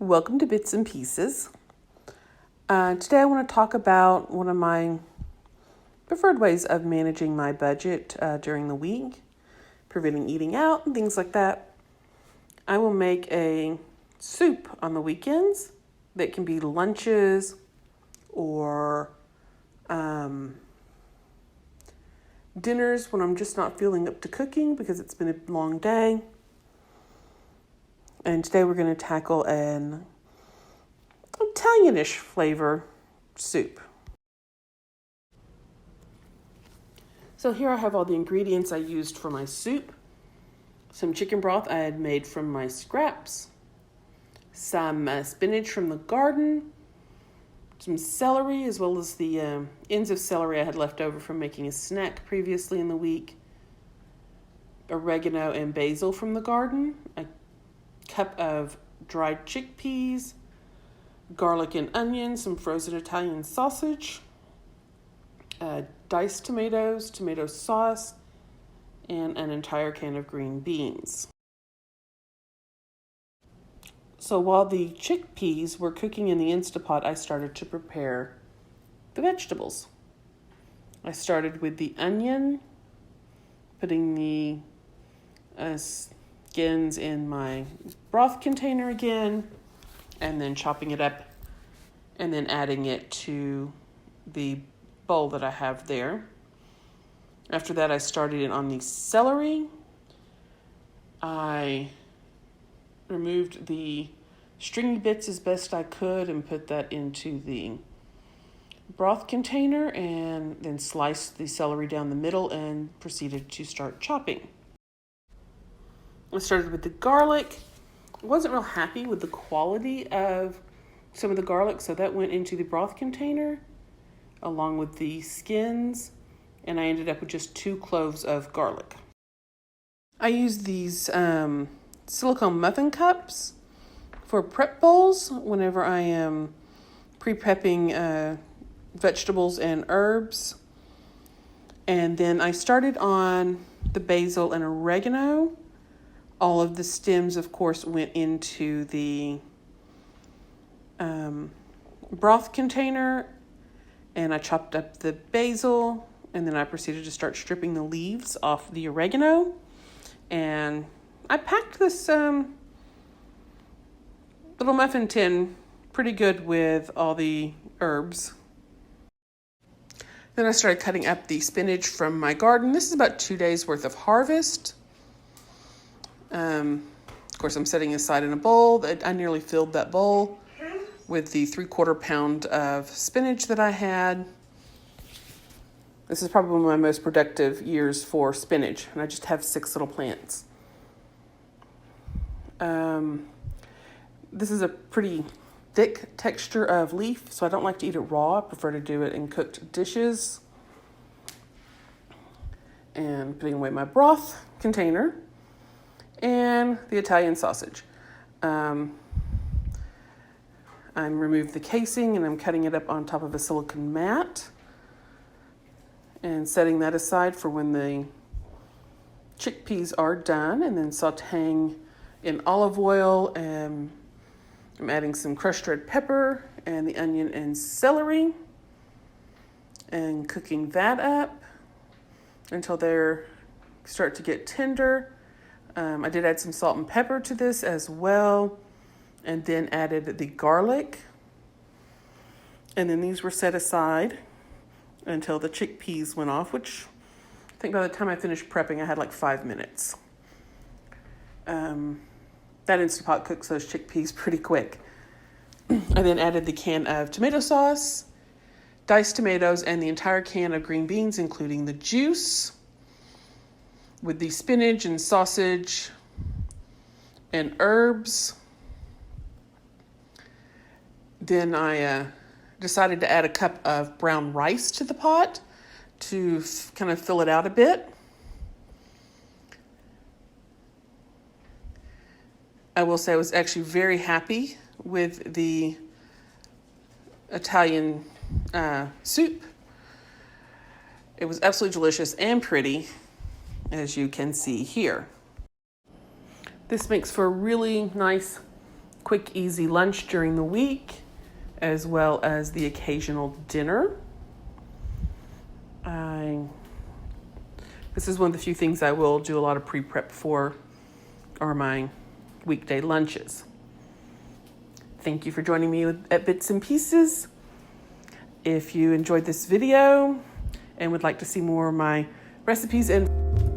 Welcome to Bits and Pieces. Today I want to talk about one of my preferred ways of managing my budget during the week, preventing eating out and things like that. I will make a soup on the weekends that can be lunches or dinners when I'm just not feeling up to cooking because it's been a long day. And today we're going to tackle an Italianish flavor soup. So here I have all the ingredients I used for my soup. Some chicken broth I had made from my scraps. Some spinach from the garden. Some celery, as well as the ends of celery I had left over from making a snack previously in the week. Oregano and basil from the garden. A cup of dried chickpeas, garlic and onion, some frozen Italian sausage, diced tomatoes, tomato sauce, and an entire can of green beans. So while the chickpeas were cooking in the Instapot, I started to prepare the vegetables. I started with the onion, putting the skins in my broth container again, and then chopping it up and then adding it to the bowl that I have there. After that, I started it on the celery. I removed the stringy bits as best I could and put that into the broth container, and then sliced the celery down the middle and proceeded to start chopping. I started with the garlic. I wasn't real happy with the quality of some of the garlic, so that went into the broth container along with the skins, and I ended up with just 2 cloves of garlic. I use these silicone muffin cups for prep bowls whenever I am pre-prepping vegetables and herbs. And then I started on the basil and oregano. All of the stems, of course, went into the broth container, and I chopped up the basil, and then I proceeded to start stripping the leaves off the oregano. And I packed this little muffin tin pretty good with all the herbs. Then I started cutting up the spinach from my garden. This is about 2 days worth of harvest. Of course, I'm setting aside in a bowl. I nearly filled that bowl with the 3/4 pound of spinach that I had. This is probably one of my most productive years for spinach, and I just have 6 little plants. This is a pretty thick texture of leaf, so I don't like to eat it raw. I prefer to do it in cooked dishes. And putting away my broth container and the Italian sausage. I removed the casing and I'm cutting it up on top of a silicone mat and setting that aside for when the chickpeas are done, and then sauteing in olive oil, and I'm adding some crushed red pepper and the onion and celery and cooking that up until they start to get tender. I did add some salt and pepper to this as well, and then added the garlic. And then these were set aside until the chickpeas went off, which I think by the time I finished prepping, I had like 5 minutes. That Instapot cooks those chickpeas pretty quick. I then added the can of tomato sauce, diced tomatoes, and the entire can of green beans, including the juice, with the spinach and sausage and herbs. Then I decided to add a cup of brown rice to the pot to kind of fill it out a bit. I will say I was actually very happy with the Italian soup. It was absolutely delicious and pretty, as you can see here. This makes for a really nice quick, easy lunch during the week, as well as the occasional dinner. This is one of the few things I will do a lot of pre-prep for, are my weekday lunches. Thank you for joining me at Bits and Pieces. If you enjoyed this video and would like to see more of my recipes and